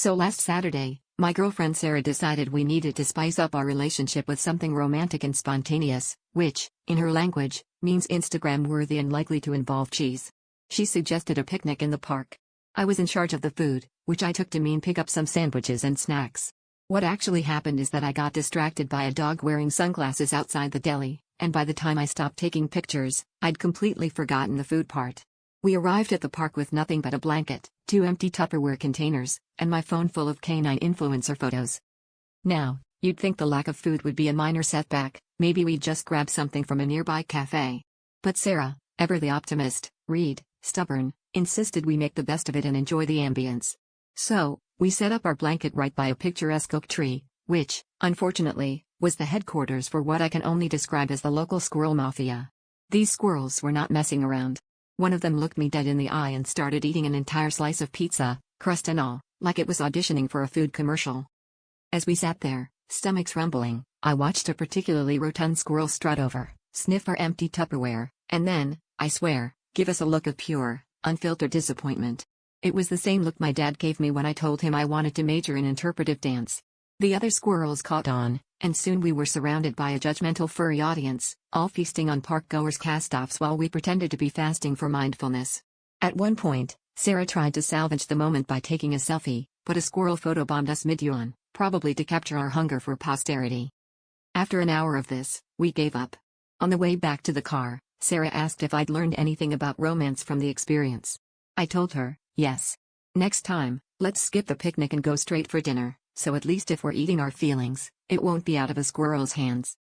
So last Saturday, my girlfriend Sarah decided we needed to spice up our relationship with something romantic and spontaneous, which, in her language, means Instagram-worthy and likely to involve cheese. She suggested a picnic in the park. I was in charge of the food, which I took to mean pick up some sandwiches and snacks. What actually happened is that I got distracted by a dog wearing sunglasses outside the deli, and by the time I stopped taking pictures, I'd completely forgotten the food part. We arrived at the park with nothing but a blanket, 2 empty Tupperware containers, and my phone full of canine influencer photos. Now, you'd think the lack of food would be a minor setback, maybe we'd just grab something from a nearby cafe. But Sarah, ever the optimist, stubborn, insisted we make the best of it and enjoy the ambience. So, we set up our blanket right by a picturesque oak tree, which, unfortunately, was the headquarters for what I can only describe as the local squirrel mafia. These squirrels were not messing around. One of them looked me dead in the eye and started eating an entire slice of pizza, crust and all, like it was auditioning for a food commercial. As we sat there, stomachs rumbling, I watched a particularly rotund squirrel strut over, sniff our empty Tupperware, and then, I swear, give us a look of pure, unfiltered disappointment. It was the same look my dad gave me when I told him I wanted to major in interpretive dance. The other squirrels caught on, and soon we were surrounded by a judgmental furry audience, all feasting on park-goers' cast-offs while we pretended to be fasting for mindfulness. At one point, Sarah tried to salvage the moment by taking a selfie, but a squirrel photobombed us mid-yawn, probably to capture our hunger for posterity. After an hour of this, we gave up. On the way back to the car, Sarah asked if I'd learned anything about romance from the experience. I told her, yes. Next time, let's skip the picnic and go straight for dinner, so at least if we're eating our feelings, it won't be out of a squirrel's hands.